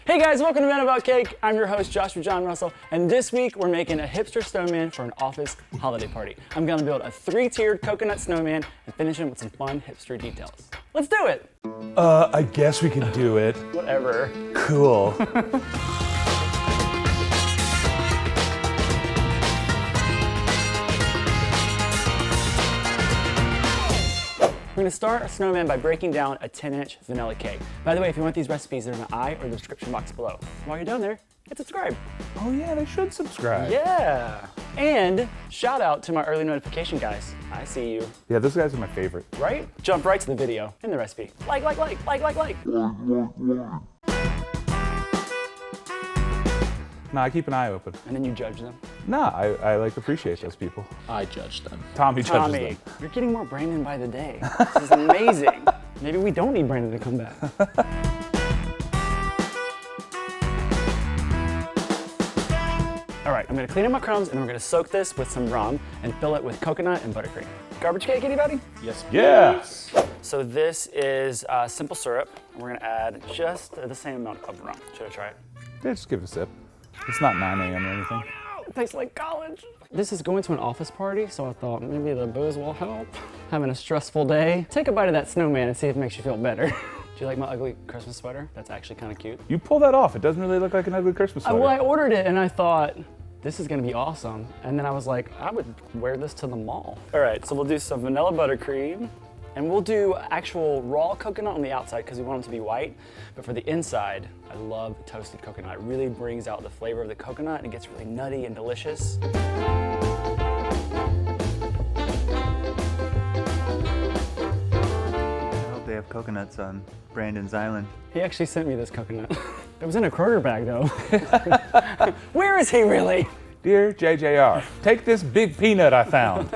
Hey guys, welcome to Men About Cake. I'm your host, Joshua John Russell, and this week we're making a hipster snowman for an office holiday party. I'm gonna build a 3-tiered coconut snowman and finish him with some fun hipster details. Let's do it! I guess we can do it. Whatever. Cool. We're gonna start a snowman by breaking down a 10-inch vanilla cake. By the way, if you want these recipes, they're in the I or the description box below. While you're down there, hit subscribe. Oh yeah, they should subscribe. Yeah. And shout out to my early notification guys. I see you. Yeah, those guys are my favorite. Right? Jump right to the video and the recipe. Like. Nah, I keep an eye open. And then you judge them. Nah, I like appreciate those people. I judge them. Tommy judges them. You're getting more Brandon by the day. This is amazing. Maybe we don't need Brandon to come back. All right, I'm gonna clean up my crumbs and we're gonna soak this with some rum and fill it with coconut and buttercream. Garbage cake, anybody? Yes. Yeah. So this is simple syrup. We're gonna add just the same amount of rum. Should I try it? Yeah, just give it a sip. It's not 9 a.m. or anything. It tastes like college. This is going to an office party, so I thought maybe the booze will help. Having a stressful day. Take a bite of that snowman and see if it makes you feel better. Do you like my ugly Christmas sweater? That's actually kind of cute. You pull that off. It doesn't really look like an ugly Christmas sweater. Well, I ordered it and I thought, this is gonna be awesome. And then I was like, I would wear this to the mall. All right, so we'll do some vanilla buttercream. And we'll do actual raw coconut on the outside because we want them to be white. But for the inside, I love toasted coconut. It really brings out the flavor of the coconut and it gets really nutty and delicious. I hope they have coconuts on Brandon's island. He actually sent me this coconut. It was in a Kroger bag though. Where is he really? Dear JJR, take this big peanut I found.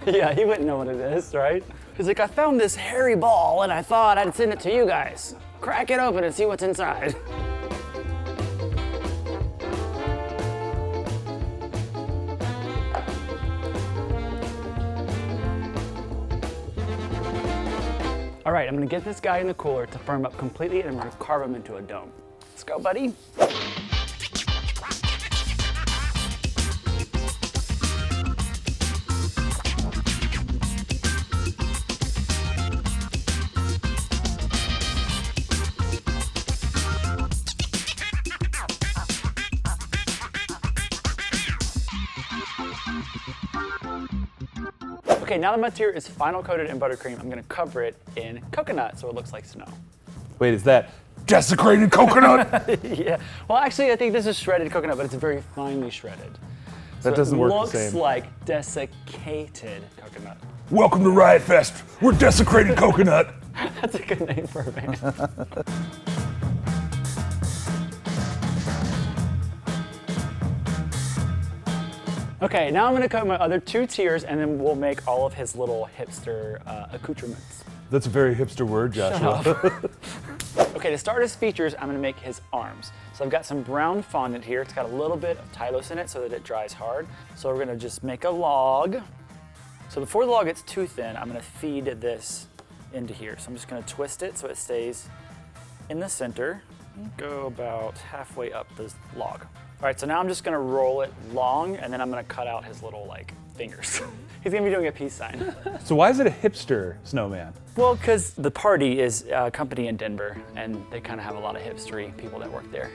Yeah, he wouldn't know what it is, right? He's like, I found this hairy ball and I thought I'd send it to you guys. Crack it open and see what's inside. All right, I'm gonna get this guy in the cooler to firm up completely and I'm gonna carve him into a dome. Let's go, buddy. Okay, now the material is final coated in buttercream, I'm gonna cover it in coconut so it looks like snow. Wait, is that desecrated coconut? Yeah, well actually I think this is shredded coconut, but it's very finely shredded. That doesn't work the same. It looks like desiccated coconut. Welcome to Riot Fest. We're desecrated coconut. That's a good name for a band. Okay, now I'm gonna cut my other 2 tiers and then we'll make all of his little hipster accoutrements. That's a very hipster word, Joshua. Okay, to start his features, I'm gonna make his arms. So I've got some brown fondant here. It's got a little bit of Tylose in it so that it dries hard. So we're gonna just make a log. So before the log gets too thin, I'm gonna feed this into here. So I'm just gonna twist it so it stays in the center. Go about halfway up this log. All right, so now I'm just gonna roll it long and then I'm gonna cut out his little fingers. He's gonna be doing a peace sign. So why is it a hipster snowman? Well, because the party is a company in Denver and they kind of have a lot of hipstery people that work there.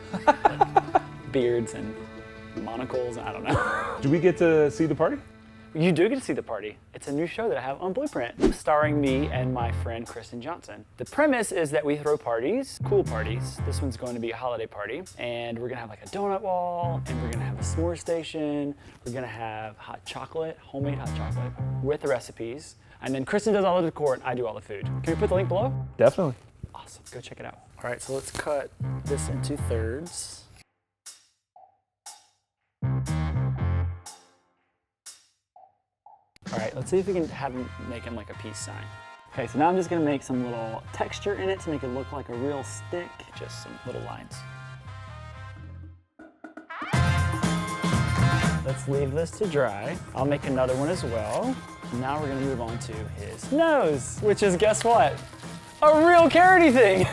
Beards and monocles, I don't know. Do we get to see the party? You do get to see the party. It's a new show that I have on Blueprint, starring me and my friend Kristen Johnson. The premise is that we throw parties, cool parties. This one's going to be a holiday party, and we're gonna have like a donut wall, and we're gonna have a s'more station. We're gonna have hot chocolate, homemade hot chocolate, with the recipes. And then Kristen does all the decor, and I do all the food. Can we put the link below? Definitely. Awesome, go check it out. All right, so let's cut this into thirds. All right, let's see if we can have him make him like a peace sign. Okay, so now I'm just gonna make some little texture in it to make it look like a real stick. Just some little lines. Let's leave this to dry. I'll make another one as well. Now we're gonna move on to his nose, which is, guess what? A real carroty thing.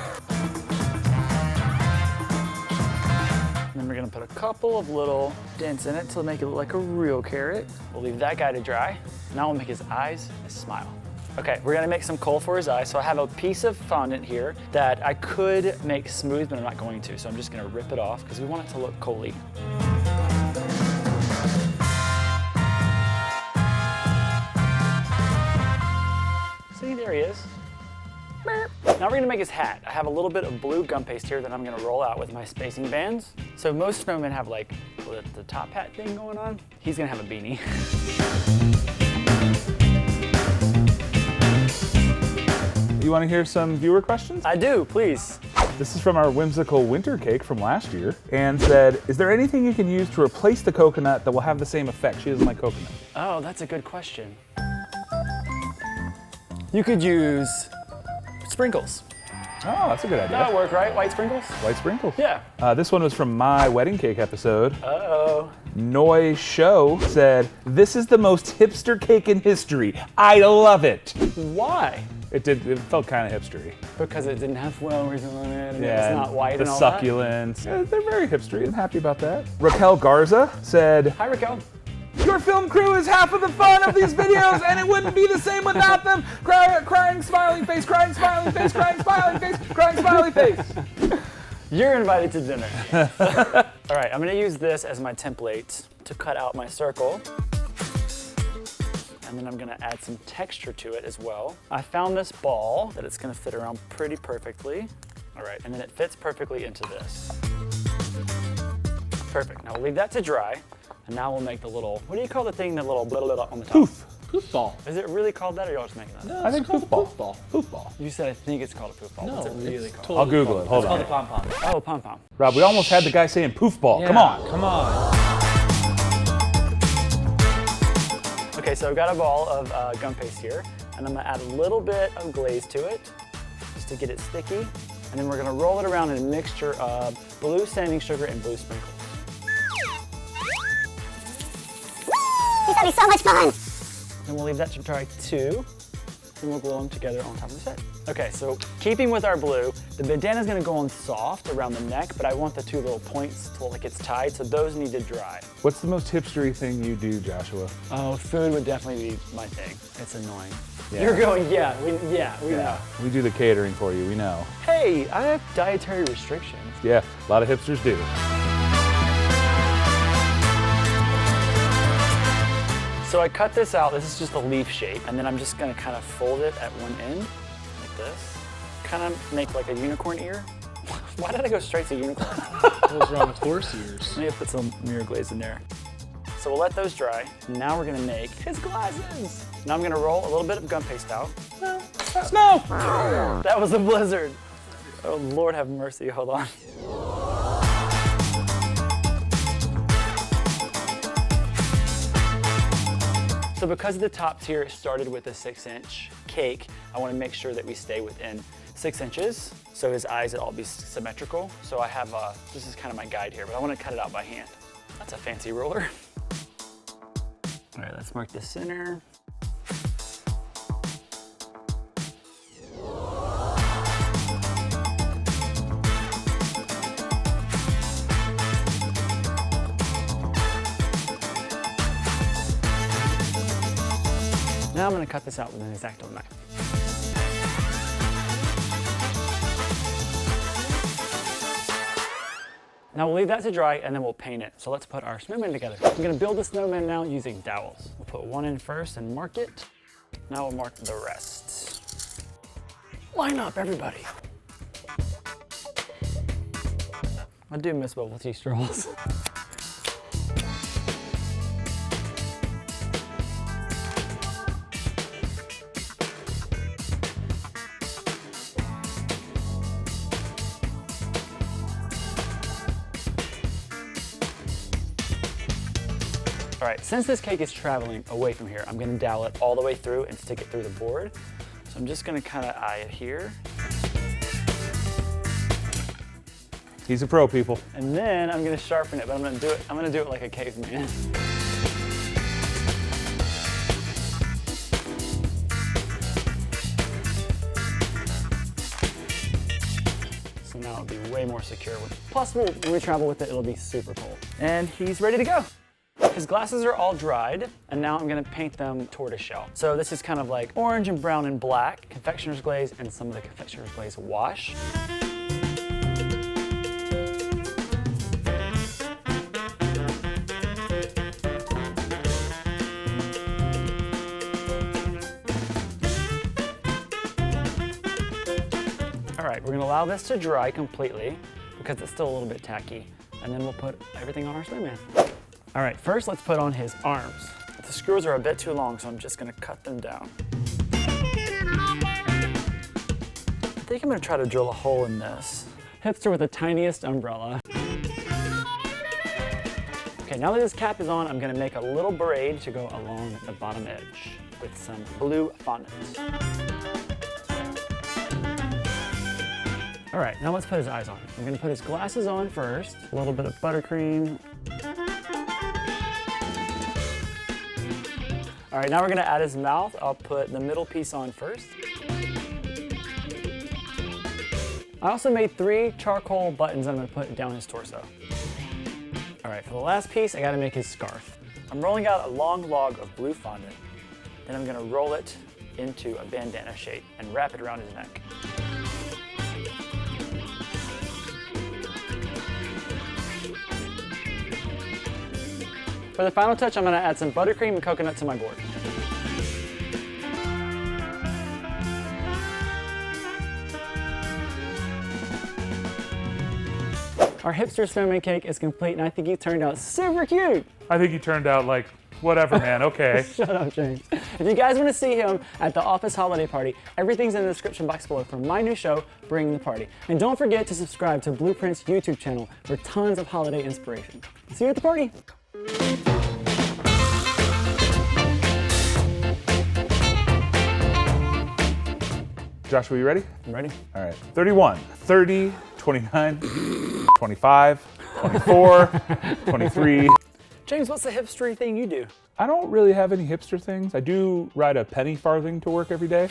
gonna put a couple of little dents in it to make it look like a real carrot. We'll leave that guy to dry. Now we'll make his eyes and his smile. Okay, we're gonna make some kohl for his eyes. So I have a piece of fondant here that I could make smooth, but I'm not going to. So I'm just gonna rip it off because we want it to look kohly. See, there he is. Now we're gonna make his hat. I have a little bit of blue gum paste here that I'm gonna roll out with my spacing bands. So most snowmen have like the top hat thing going on. He's gonna have a beanie. You want to hear some viewer questions? I do, please. This is from our whimsical winter cake from last year, and said, is there anything you can use to replace the coconut that will have the same effect? She doesn't like coconut. Oh, that's a good question. You could use sprinkles. Oh, that's a good idea. That'll work, right? White sprinkles? White sprinkles. Yeah. This one was from my wedding cake episode. Uh-oh. Noi Show said, this is the most hipster cake in history. I love it. Why? It felt kind of hipstery. Because it didn't have flowers on it, and Yeah, it's not white the and all succulents. Yeah, they're very hipstery. I'm happy about that. Raquel Garza said, that. Hi, Raquel. your film crew is half of the fun of these videos, and it wouldn't be the same without them. Crying, smiling face, crying, smiling face, crying, smiling face, crying, smiling face. You're invited to dinner. All right, I'm gonna use this as my template to cut out my circle. And then I'm gonna add some texture to it as well. I found this ball that it's gonna fit around pretty perfectly. All right, and then it fits perfectly into this. Perfect, now we'll leave that to dry. And now we'll make the little, what do you call the thing, the little blah, blah, blah on the top? Poof. Poof ball. Is it really called that, or y'all just making that up? I think poof ball. Poof ball. Poof ball. You said I think it's called a poof ball. No, What's it really it's called? totally I'll Google it. Hold It's on. called a pom-pom. Oh, pom-pom. Rob, we almost had the guy saying poof ball. Come on. Come on. Okay, so I've got a ball of gum paste here, and I'm gonna add a little bit of glaze to it, just to get it sticky. And then we're gonna roll it around in a mixture of blue sanding sugar and blue sprinkles. It's gonna be so much fun! Then we'll leave that to dry too, and we'll glue them together on top of the set. Okay, so keeping with our blue, the bandana's gonna go on soft around the neck, but I want the two little points to look like it's tied, so those need to dry. What's the most hipstery thing you do, Joshua? Oh, food would definitely be my thing. It's annoying. Yeah. You're going, we know. We do the catering for you, we know. Hey, I have dietary restrictions. Yeah, a lot of hipsters do. So I cut this out, this is just a leaf shape, and then I'm just gonna kind of fold it at one end, like this. Kind of make like a unicorn ear. Why did I go straight to unicorn? What's wrong with horse ears? Maybe put some mirror glaze in there. So we'll let those dry. Now we're gonna make his glasses. Now I'm gonna roll a little bit of gum paste out. Snow! That was a blizzard. Oh, Lord have mercy, hold on. So because the top tier started with a 6-inch cake, I want to make sure that we stay within 6 inches, so his eyes will all be symmetrical. So I have, this is kind of my guide here, but I want to cut it out by hand. That's a fancy ruler. All right, let's mark the center. Now I'm going to cut this out with an X-Acto knife. Now we'll leave that to dry and then we'll paint it. So let's put our snowman together. I'm going to build the snowman now using dowels. We'll put one in first and mark it. Now we'll mark the rest. Line up, everybody. I do miss bubble tea straws. All right, since this cake is traveling away from here, I'm gonna dowel it all the way through and stick it through the board. So I'm just gonna kind of eye it here. He's a pro, people. And then I'm gonna sharpen it, but I'm gonna do it like a caveman. So now it'll be way more secure. Plus, when we travel with it, it'll be super cool. And he's ready to go. His glasses are all dried, and now I'm gonna paint them tortoiseshell. So this is kind of like orange and brown and black, confectioner's glaze, and some of the confectioner's glaze wash. All right, we're gonna allow this to dry completely because it's still a little bit tacky, and then we'll put everything on our snowman. All right, first let's put on his arms. The screws are a bit too long, so I'm just gonna cut them down. I think I'm gonna try to drill a hole in this. Hipster with the tiniest umbrella. Okay, now that his cap is on, I'm gonna make a little braid to go along the bottom edge with some blue fondant. All right, now let's put his eyes on. I'm gonna put his glasses on first, a little bit of buttercream. All right, now we're gonna add his mouth. I'll put the middle piece on first. I also made 3 charcoal buttons I'm gonna put down his torso. All right, for the last piece, I gotta make his scarf. I'm rolling out a long log of blue fondant. Then I'm gonna roll it into a bandana shape and wrap it around his neck. For the final touch, I'm gonna add some buttercream and coconut to my board. Our hipster snowman cake is complete, and I think he turned out super cute. I think he turned out like, whatever, man, okay. Shut up, James. If you guys want to see him at the office holiday party, everything's in the description box below for my new show, Bring the Party. And don't forget to subscribe to Blueprint's YouTube channel for tons of holiday inspiration. See you at the party. Joshua, you ready? I'm ready. All right, 31, 30, 29, 25, 24, 23. James, what's the hipstery thing you do? I don't really have any hipster things. I do ride a penny farthing to work every day.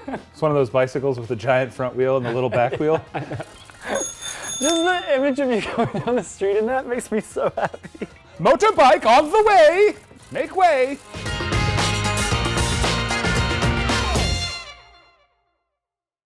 It's one of those bicycles with a giant front wheel and a little back wheel. Just the image of you going down the street in that makes me so happy. Motorbike on the way! Make way!